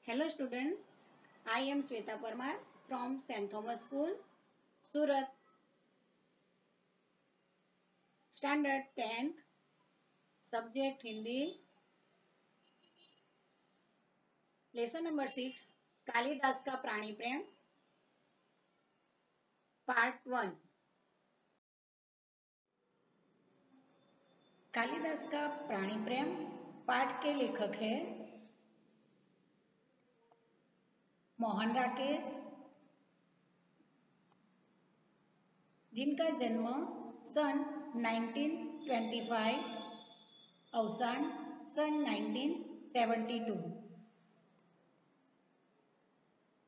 Hello student, I am Sweta Parmar from St. Thomas School, Surat, Standard 10th, Subject Hindi, Lesson number 6, Kalidas का प्राणी प्रेम, Part 1। Kalidas का प्राणी प्रेम पाठ के लेखक है मोहन राकेश, जिनका जन्म सन 1925, अवसान सन 1972।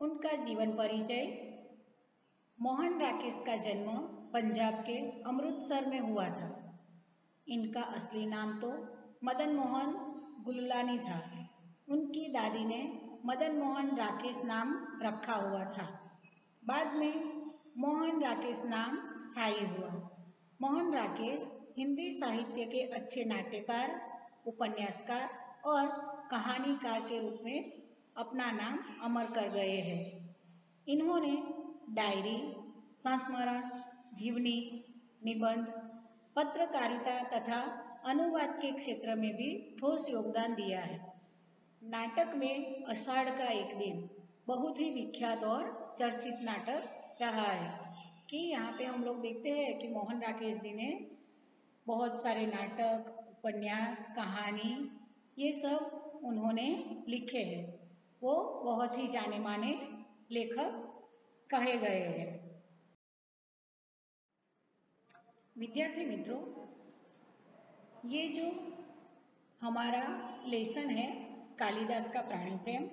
उनका जीवन परिचय। मोहन राकेश का जन्म पंजाब के अमृतसर में हुआ था। इनका असली नाम तो मदन मोहन गुललानी था। उनकी दादी ने मदन मोहन राकेश नाम रखा हुआ था। बाद में मोहन राकेश नाम स्थायी हुआ। मोहन राकेश हिंदी साहित्य के अच्छे नाट्यकार, उपन्यासकार और कहानीकार के रूप में अपना नाम अमर कर गए हैं। इन्होंने डायरी, संस्मरण, जीवनी, निबंध, पत्रकारिता तथा अनुवाद के क्षेत्र में भी ठोस योगदान दिया है। नाटक में आषाढ़ का एक दिन बहुत ही विख्यात और चर्चित नाटक रहा है कि यहाँ पे हम लोग देखते हैं कि मोहन राकेश जी ने बहुत सारे नाटक, उपन्यास, कहानी ये सब उन्होंने लिखे हैं। वो बहुत ही जाने माने लेखक कहे गए हैं। विद्यार्थी मित्रों, ये जो हमारा लेसन है कालिदास का प्राणी प्रेम,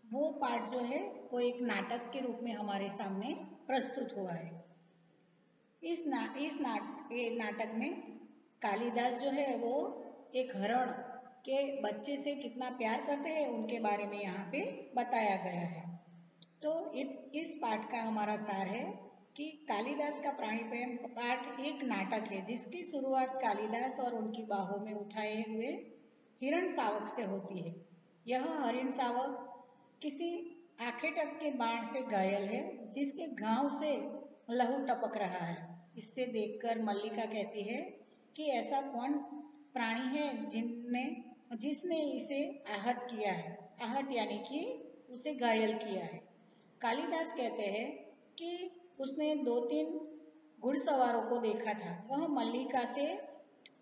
वो पाठ जो है वो एक नाटक के रूप में हमारे सामने प्रस्तुत हुआ है। इस नाटक में कालिदास जो है वो एक हरण के बच्चे से कितना प्यार करते हैं उनके बारे में यहाँ पे बताया गया है। तो इस पाठ का हमारा सार है कि कालिदास का प्राणी प्रेम पाठ एक नाटक है जिसकी शुरुआत कालिदास और उनकी बाहों में उठाए हुए हिरण शावक से होती है। यह हरिण शावक किसी आखेटक के बाण से घायल है, जिसके घाव से लहू टपक रहा है। इससे देखकर मल्लिका कहती है कि ऐसा कौन प्राणी है जिसने इसे आहत किया है। आहत यानी कि उसे घायल किया है। कालिदास कहते हैं कि उसने 2-3 घुड़सवारों को देखा था। वह मल्लिका से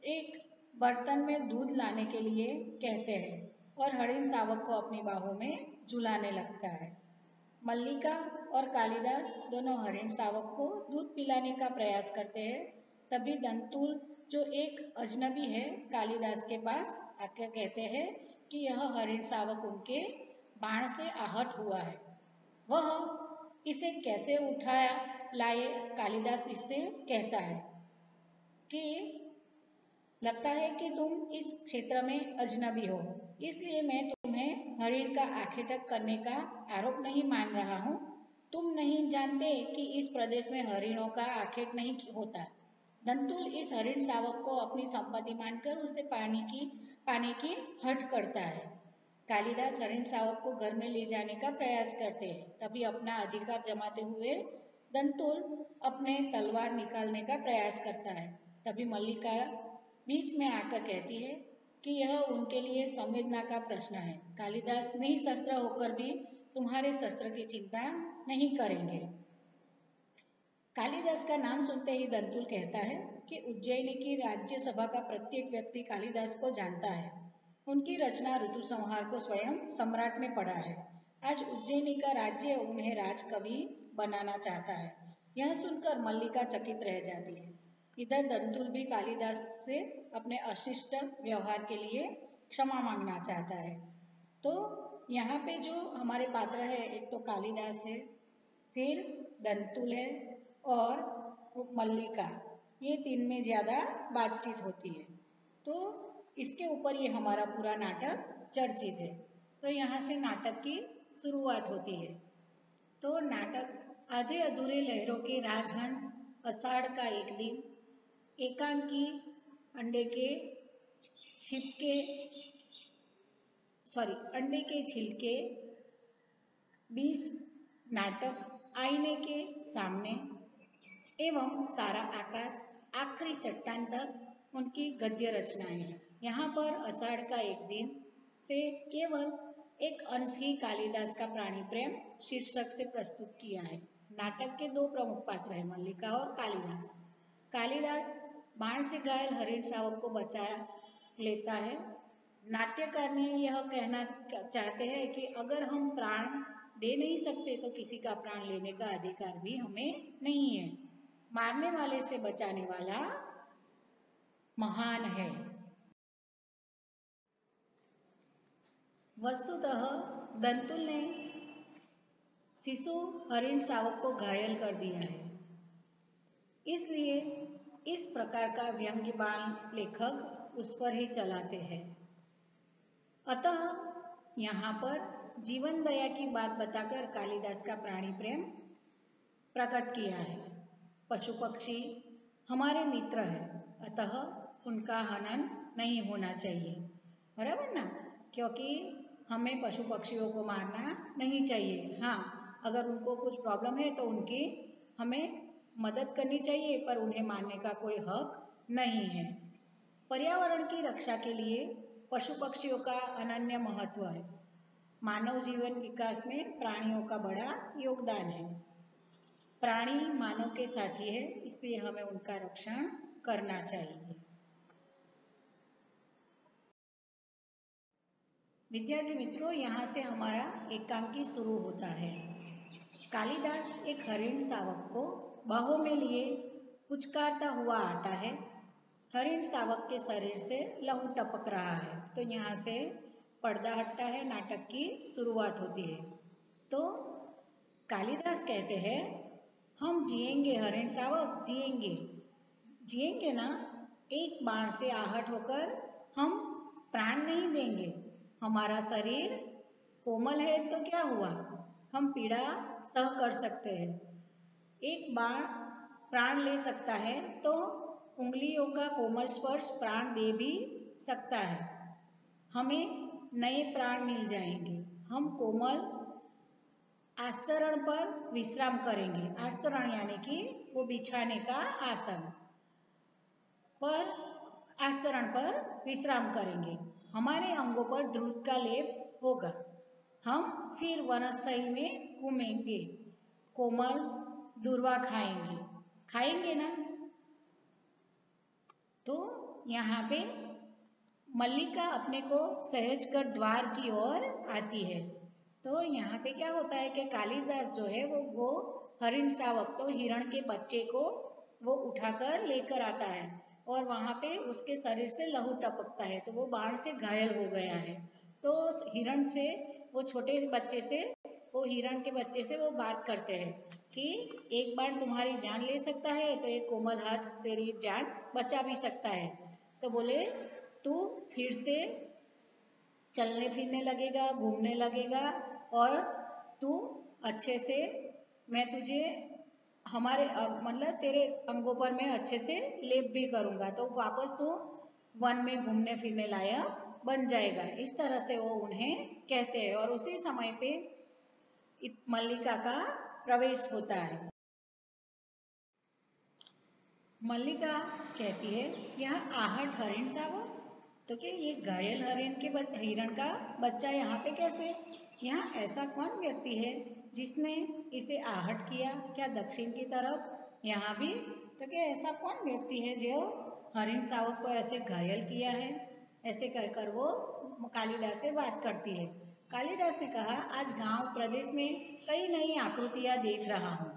एक बर्तन में दूध लाने के लिए कहते हैं और हरिण शावक को अपनी बाहों में झुलाने लगता है। मल्लिका और कालिदास दोनों हरिण शावक को दूध पिलाने का प्रयास करते हैं। तभी दंतुल जो एक अजनबी है कालिदास के पास आकर कहते हैं कि यह हरिण शावक उनके बाण से आहत हुआ है। वह इसे कैसे उठाया लाए, कालिदास इससे कहता है कि लगता है कि तुम इस क्षेत्र में अजनबी हो, इसलिए मैं तुम्हें हरिण का आखेटक करने का आरोप नहीं मान रहा हूँ। तुम नहीं जानते कि इस प्रदेश में हरिणों का आखेट नहीं होता। दंतुल इस हरिण शावक को अपनी संपत्ति मानकर उसे पाने की हट करता है। कालिदास हरिण शावक को घर में ले जाने का प्रयास करते हैं। तभी अपना अधिकार जमाते हुए दंतुल अपने तलवार निकालने का प्रयास करता है। तभी मल्लिका बीच में आकर कहती है कि यह उनके लिए संवेदना का प्रश्न है। कालिदास निशस्त्र होकर भी तुम्हारे शस्त्र की चिंता नहीं करेंगे। कालिदास का नाम सुनते ही दंतुल कहता है कि उज्जैनी की राज्यसभा का प्रत्येक व्यक्ति कालिदास को जानता है। उनकी रचना ऋतु संहार को स्वयं सम्राट ने पढ़ा है। आज उज्जैनी का राज्य उन्हें राजकवि बनाना चाहता है। यह सुनकर मल्लिका चकित रह जाती है। इधर दंतुल भी कालिदास से अपने अशिष्ट व्यवहार के लिए क्षमा मांगना चाहता है। तो यहाँ पे जो हमारे पात्र है, एक तो कालिदास है, फिर दंतुल है और मल्लिका, ये 3 में ज़्यादा बातचीत होती है। तो इसके ऊपर ये हमारा पूरा नाटक चर्चित है। तो यहाँ से नाटक की शुरुआत होती है। तो नाटक आधे अधूरे लहरों के राजहंस, आषाढ़ का एक दिन, एकांकी, अंडे के छिलके, बीच नाटक आईने के सामने एवं सारा आकाश आखिरी चट्टान तक उनकी गद्य रचनाएं हैं। यहाँ पर आषाढ़ का एक दिन से केवल एक अंश ही कालिदास का प्राणी प्रेम शीर्षक से प्रस्तुत किया है। नाटक के दो प्रमुख पात्र हैं, मल्लिका और कालिदास। कालिदास बाण से घायल हरिण शावक को बचा लेता है। नाट्यकार ने यह कहना चाहते हैं कि अगर हम प्राण दे नहीं सकते तो किसी का प्राण लेने का अधिकार भी हमें नहीं है। मारने वाले से बचाने वाला महान है। वस्तुतः दंतुल ने शिशु हरिण शावक को घायल कर दिया है, इसलिए इस प्रकार का व्यंग्य बाण लेखक उस पर ही चलाते हैं। अतः यहाँ पर जीवन दया की बात बताकर कालिदास का प्राणी प्रेम प्रकट किया है। पशु पक्षी हमारे मित्र है, अतः उनका हनन नहीं होना चाहिए, बराबर ना? क्योंकि हमें पशु पक्षियों को मारना नहीं चाहिए। हाँ, अगर उनको कुछ प्रॉब्लम है तो उनकी हमें मदद करनी चाहिए, पर उन्हें मारने का कोई हक नहीं है। पर्यावरण की रक्षा के लिए पशु पक्षियों का अनन्य महत्व है। मानव जीवन विकास में प्राणियों का बड़ा योगदान है। प्राणी मानव के साथी है, इसलिए हमें उनका रक्षण करना चाहिए। विद्यार्थी मित्रों, यहाँ से हमारा एकांकी शुरू होता है। कालिदास एक हरिण शावक को बाहों में लिए पुचकारता हुआ आता है। हरिण शावक के शरीर से लहू टपक रहा है, तो यहाँ से पर्दा हटता है, नाटक की शुरुआत होती है। तो कालिदास कहते हैं, हम जिएंगे हरिण शावक, जिएंगे, जिएंगे ना। एक बाण से आहत होकर हम प्राण नहीं देंगे। हमारा शरीर कोमल है तो क्या हुआ, हम पीड़ा सह कर सकते हैं। एक बाण प्राण ले सकता है तो उंगलियों का कोमल स्पर्श प्राण दे भी सकता है। हमें नए प्राण मिल जाएंगे। हम कोमल आस्तरण पर विश्राम करेंगे। आस्तरण यानी कि वो बिछाने का आसन पर, आस्तरण पर विश्राम करेंगे। हमारे अंगों पर दूध का लेप होगा। हम फिर वनस्थली में घूमेंगे, कोमल दूर्वा खाएंगे, खाएंगे ना। तो यहाँ पे मल्लिका अपने को सहज कर द्वार की ओर आती है। तो यहाँ पे क्या होता है कि कालिदास जो है वो हरिण शावक, तो हिरण के बच्चे को वो उठाकर लेकर आता है और वहाँ पे उसके शरीर से लहू टपकता है, तो वो बाण से घायल हो गया है। तो हिरण से, वो छोटे बच्चे से, वो हिरण के बच्चे से वो बात करते हैं कि एक बार तुम्हारी जान ले सकता है तो एक कोमल हाथ तेरी जान बचा भी सकता है। तो बोले तू फिर से चलने फिरने लगेगा, घूमने लगेगा और तू अच्छे से, मैं तुझे हमारे मतलब तेरे अंगों पर मैं अच्छे से लेप भी करूँगा, तो वापस तू वन में घूमने फिरने लायक बन जाएगा। इस तरह से वो उन्हें कहते हैं और उसी समय पे मल्लिका का प्रवेश होता है। मल्लिका कहती है, यह आहट हरिण शावक, तो क्या ये घायल हरिण के हिरण का बच्चा यहाँ पे कैसे? यहाँ ऐसा कौन व्यक्ति है जिसने इसे आहट किया? क्या दक्षिण की तरफ यहाँ भी? तो क्या ऐसा कौन व्यक्ति है जो हरिण शावक को ऐसे घायल किया है? ऐसे कहकर वो कालिदास से बात करती है। कालिदास ने कहा, आज गांव प्रदेश में कई नई आकृतियां देख रहा हूँ।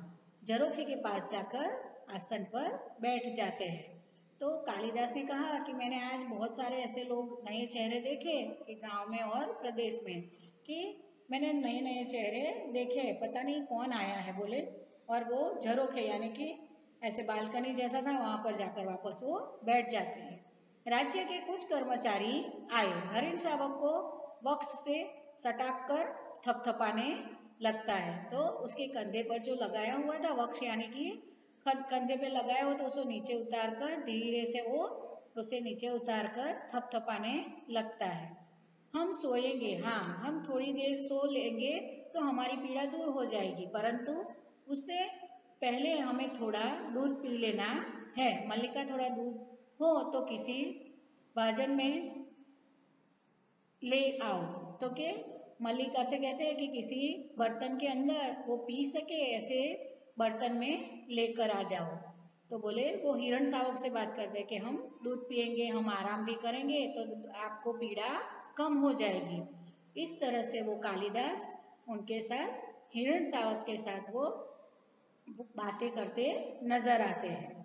झरोखे के पास जाकर आसन पर बैठ जाते हैं। तो कालिदास ने कहा कि मैंने आज बहुत सारे ऐसे लोग, नए चेहरे देखे कि गांव में और प्रदेश में, कि मैंने नए नए चेहरे देखे, पता नहीं कौन आया है बोले। और वो झरोखे यानी कि ऐसे बालकनी जैसा था, वहां पर जाकर वापस वो बैठ जाते हैं। राज्य के कुछ कर्मचारी आए, हरिण शावक को वक्ष से सटाक कर थपथपाने लगता है। तो उसके कंधे पर जो लगाया हुआ था वक्ष यानी कि कंधे पे लगाया हो, तो उसको नीचे उतार कर धीरे से वो उसे नीचे उतार कर थपथपाने लगता है। हम सोएंगे, हाँ हम थोड़ी देर सो लेंगे तो हमारी पीड़ा दूर हो जाएगी, परंतु उससे पहले हमें थोड़ा दूध पी लेना है। मल्लिका थोड़ा दूध हो तो किसी भाजन में ले आओ। तो के मल्लिका से कहते हैं कि किसी बर्तन के अंदर वो पी सके ऐसे बर्तन में लेकर आ जाओ। तो बोले वो हिरण शावक से बात करते कि हम दूध पिएंगे, हम आराम भी करेंगे तो आपको पीड़ा कम हो जाएगी। इस तरह से वो कालिदास उनके साथ हिरण शावक के साथ वो बातें करते नजर आते हैं।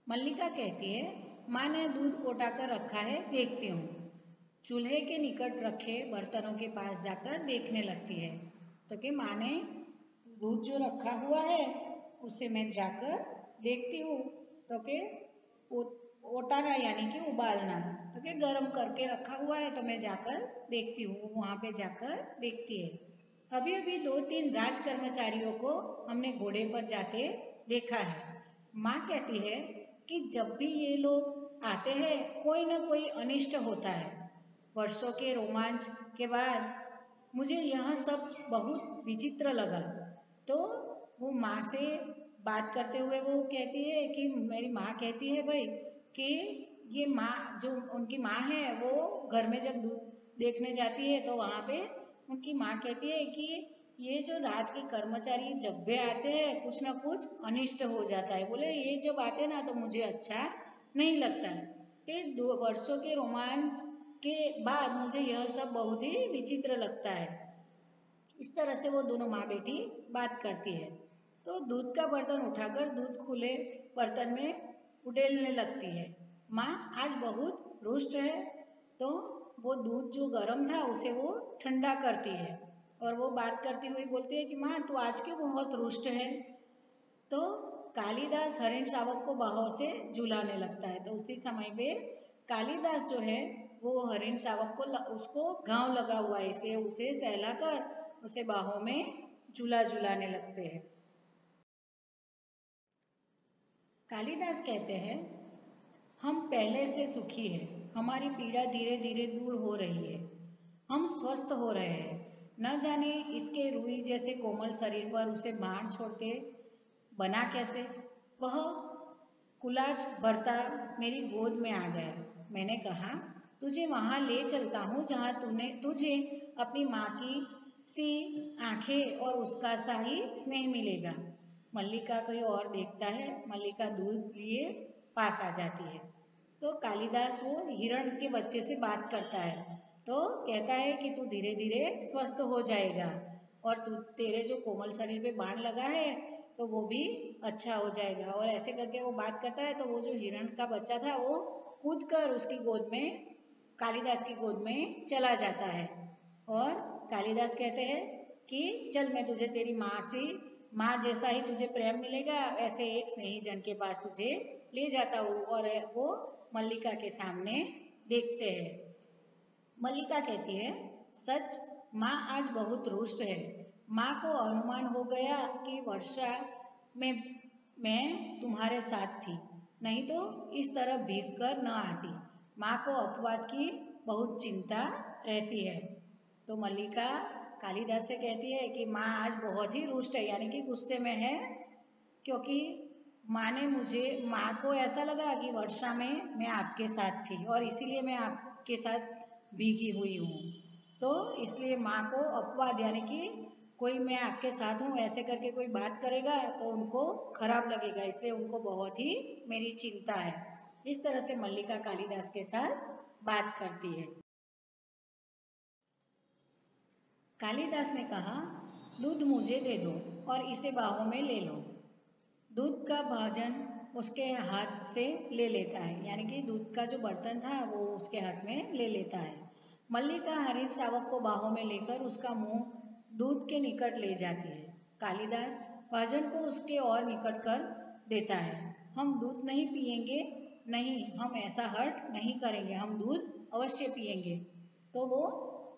मल्लिका कहती है, माँ ने दूध ओटाकर रखा है, देखती हूँ। चूल्हे के निकट रखे बर्तनों के पास जाकर देखने लगती है। तो कि माँ ने दूध जो रखा हुआ है उसे मैं जाकर देखती हूँ। तो कि ओटाना यानी कि उबालना, तो कि गर्म करके रखा हुआ है तो मैं जाकर देखती हूँ। वहाँ पे जाकर देखती है। अभी अभी 2-3 राज कर्मचारियों को हमने घोड़े पर जाते देखा है। माँ कहती है कि जब भी ये लोग आते हैं कोई ना कोई अनिष्ट होता है। वर्षों के रोमांच के बाद मुझे यह सब बहुत विचित्र लगा। तो वो माँ से बात करते हुए वो कहती है कि मेरी माँ कहती है भाई कि ये माँ जो उनकी माँ है वो घर में जब दूध देखने जाती है तो वहाँ पे उनकी माँ कहती है कि ये जो राज के कर्मचारी जब भी आते हैं कुछ ना कुछ अनिष्ट हो जाता है। बोले ये जब आते ना तो मुझे अच्छा नहीं लगता कि 2 वर्षों के रोमांच के बाद मुझे यह सब बहुत ही विचित्र लगता है। इस तरह से वो दोनों माँ बेटी बात करती है। तो दूध का बर्तन उठाकर दूध खुले बर्तन में उडेलने लगती है। माँ आज बहुत रुष्ट है। तो वो दूध जो गर्म था उसे वो ठंडा करती है और वो बात करती हुई बोलती है कि माँ तू आज क्यों बहुत रुष्ट है। तो कालिदास हरिण शावक को बाहों से झुलाने लगता है। तो उसी समय पे कालिदास जो है वो हरिण शावक को उसको घाव लगा हुआ है इसलिए उसे सहलाकर उसे बाहों में झुलाने लगते हैं। कालिदास कहते हैं, हम पहले से सुखी हैं, हमारी पीड़ा धीरे धीरे दूर हो रही है, हम स्वस्थ हो रहे हैं। न जाने इसके रूई जैसे कोमल शरीर पर उसे बाण छोड़ते बना कैसे। वह कुलाज भरता मेरी गोद में आ गया। मैंने कहा तुझे वहां ले चलता हूँ जहाँ तुझे अपनी माँ की सी आंखें और उसका सा ही स्नेह मिलेगा। मल्लिका कहीं और देखता है। मल्लिका दूध लिए पास आ जाती है। तो कालिदास वो हिरण के बच्चे से बात करता है। तो कहता है कि तू धीरे धीरे स्वस्थ हो जाएगा और तू तेरे जो कोमल शरीर पे बाण लगा है तो वो भी अच्छा हो जाएगा। और ऐसे करके वो बात करता है तो वो जो हिरण का बच्चा था वो कूद कर उसकी गोद में कालिदास की गोद में चला जाता है। और कालिदास कहते हैं कि चल मैं तुझे तेरी माँ से माँ जैसा ही तुझे प्रेम मिलेगा वैसे एक स्नेही जन के पास तुझे ले जाता हूँ। और वो मल्लिका के सामने देखते हैं। मल्लिका कहती है, सच माँ आज बहुत रुष्ट है। माँ को अनुमान हो गया कि वर्षा में मैं तुम्हारे साथ थी, नहीं तो इस तरह भीग कर न आती। माँ को अपवाद की बहुत चिंता रहती है। तो मल्लिका कालिदास से कहती है कि माँ आज बहुत ही रुष्ट है, यानी कि गुस्से में है, क्योंकि माँ को ऐसा लगा कि वर्षा में मैं आपके साथ थी और इसीलिए मैं आपके साथ भीगी हुई हूँ। तो इसलिए माँ को अपवाद यानी कि कोई मैं आपके साथ हूँ ऐसे करके कोई बात करेगा तो उनको खराब लगेगा, इसलिए उनको बहुत ही मेरी चिंता है। इस तरह से मल्लिका कालिदास के साथ बात करती है। कालिदास ने कहा, दूध मुझे दे दो और इसे बाहों में ले लो। दूध का भाजन उसके हाथ से ले लेता है, यानी कि दूध का जो बर्तन था वो उसके हाथ में ले लेता है। मल्लिका हरिण शावक को बाहों में लेकर उसका मुंह दूध के निकट ले जाती है। कालिदास भाजन को उसके और निकट कर देता है। हम दूध नहीं पिएंगे, नहीं, हम ऐसा हर्ट नहीं करेंगे, हम दूध अवश्य पिएंगे। तो वो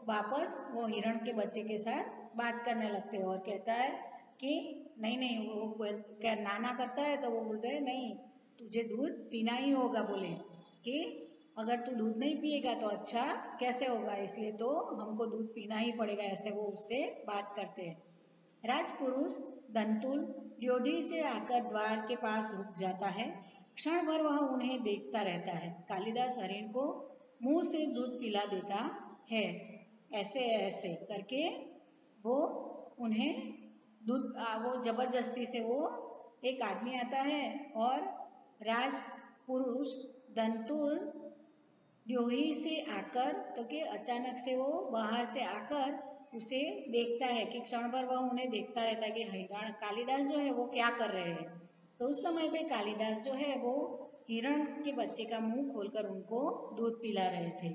वापस वो हिरण के बच्चे के साथ बात करने लगते हैं और कहता है कि नहीं, वो क्या नाना करता है तो वो बोलते हैं नहीं, तुझे दूध पीना ही होगा। बोले कि अगर तू दूध नहीं पिएगा तो अच्छा कैसे होगा, इसलिए तो हमको दूध पीना ही पड़ेगा, ऐसे वो उससे बात करते हैं। राजपुरुष दंतुल ड्योढ़ी से आकर द्वार के पास रुक जाता है। क्षण भर वह उन्हें देखता रहता है। कालिदास हरिण को मुंह से दूध पिला देता है। ऐसे ऐसे करके वो उन्हें दूध वो जबरदस्ती से वो एक आदमी आता है और राजपुरुष दंतुल ड्योढ़ी से आकर तो कि अचानक से वो बाहर से आकर उसे देखता है कि क्षण भर वह उन्हें देखता रहता है कि हिरण कालिदास जो है वो क्या कर रहे हैं। तो उस समय पे कालिदास जो है वो हिरण के बच्चे का मुंह खोलकर उनको दूध पिला रहे थे।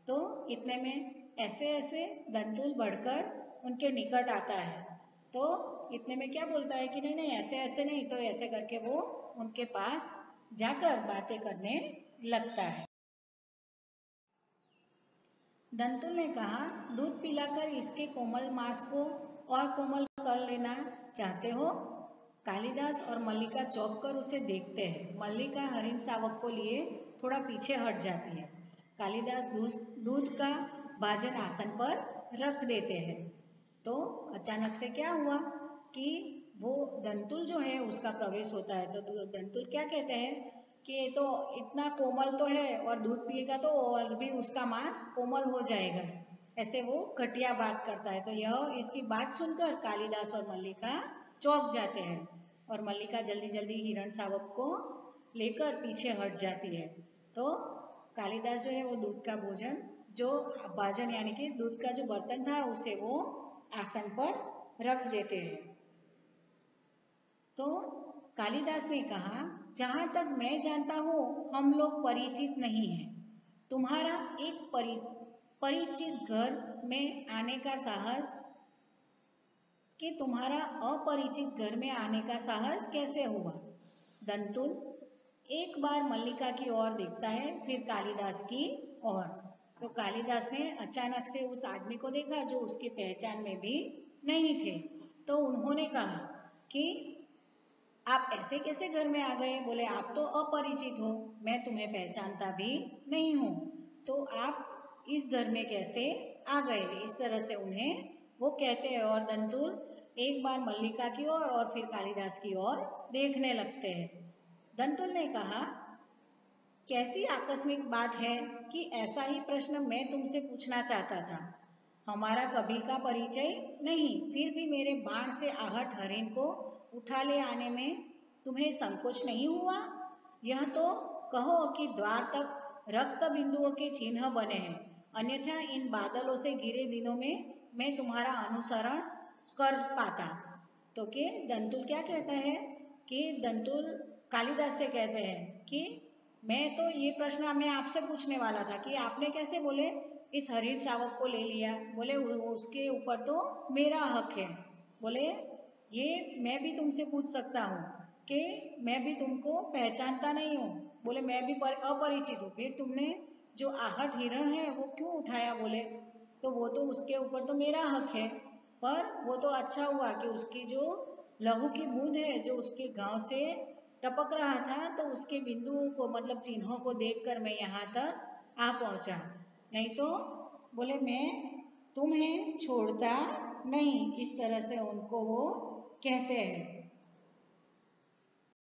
तो इतने में ऐसे ऐसे दंतुल बढ़कर उनके निकट आता है। तो इतने में क्या बोलता है कि नहीं ऐसे ऐसे नहीं, तो ऐसे करके वो उनके पास जाकर बातें करने लगता है। दंतुल ने कहा, दूध पिलाकर इसके कोमल मांस को और कोमल कर लेना चाहते हो? कालिदास और मल्लिका चौंक कर उसे देखते हैं। मल्लिका हरिण शावक को लिए थोड़ा पीछे हट जाती है। कालिदास दूध का भाजन आसन पर रख देते हैं। तो अचानक से क्या हुआ कि वो दंतुल जो है उसका प्रवेश होता है। तो दंतुल क्या कहते हैं कि ये तो इतना कोमल तो है और दूध पिएगा तो और भी उसका मांस कोमल हो जाएगा, ऐसे वो घटिया बात करता है। तो यह इसकी बात सुनकर कालिदास और मल्लिका चौंक जाते हैं और मल्लिका जल्दी जल्दी हिरण शावक को लेकर पीछे हट जाती है। तो कालिदास जो है वो दूध का भोजन जो भाजन यानी कि दूध का जो बर्तन था उसे वो आसन पर रख देते हैं। तो कालिदास ने कहा, जहां तक मैं जानता हूं हम लोग परिचित नहीं हैं। तुम्हारा एक परिचित घर में आने का साहस कि तुम्हारा अपरिचित घर में आने का साहस कैसे हुआ? दंतुल एक बार मल्लिका की ओर देखता है, फिर कालिदास की ओर। तो कालिदास ने अचानक से उस आदमी को देखा जो उसकी पहचान में भी नहीं थे। तो उन्होंने कहा कि आप ऐसे कैसे घर में आ गए? बोले आप तो अपरिचित हो, मैं तुम्हें पहचानता भी नहीं हूँ, तो आप इस घर में कैसे आ गए? इस तरह से उन्हें वो कहते हैं और दंतुल एक बार मल्लिका की ओर और फिर कालिदास की ओर देखने लगते हैं। दंतुल ने कहा, कैसी आकस्मिक बात है कि ऐसा ही प्रश्न मैं तुमसे पूछना चाहता था। हमारा कभी का परिचय नहीं, फिर भी मेरे बाण से आहत हरिण को उठा ले आने में तुम्हें संकोच नहीं हुआ? यह तो कहो कि द्वार तक रक्त बिंदुओं के चिन्ह बने हैं, अन्यथा इन बादलों से घिरे दिनों में मैं तुम्हारा अनुसरण कर पाता। तो कि दंतुल क्या कहता है कि दंतुल कालिदास से कहते हैं कि मैं तो ये प्रश्न मैं आपसे पूछने वाला था कि आपने कैसे बोले इस हरिण शावक को ले लिया? बोले उसके ऊपर तो मेरा हक है। बोले ये मैं भी तुमसे पूछ सकता हूँ कि मैं भी तुमको पहचानता नहीं हूँ। बोले मैं भी अपरिचित हूँ। फिर तुमने जो आहट हिरण है वो क्यों उठाया? बोले तो वो तो उसके ऊपर तो मेरा हक है, पर वो तो अच्छा हुआ कि उसकी जो लहू की बूंद है जो उसके गांव से टपक रहा था, तो उसके बिंदुओं को मतलब चिन्हों को देखकर मैं यहाँ तक आ पहुंचा। नहीं तो बोले मैं तुम्हें छोड़ता नहीं, इस तरह से उनको वो कहते हैं।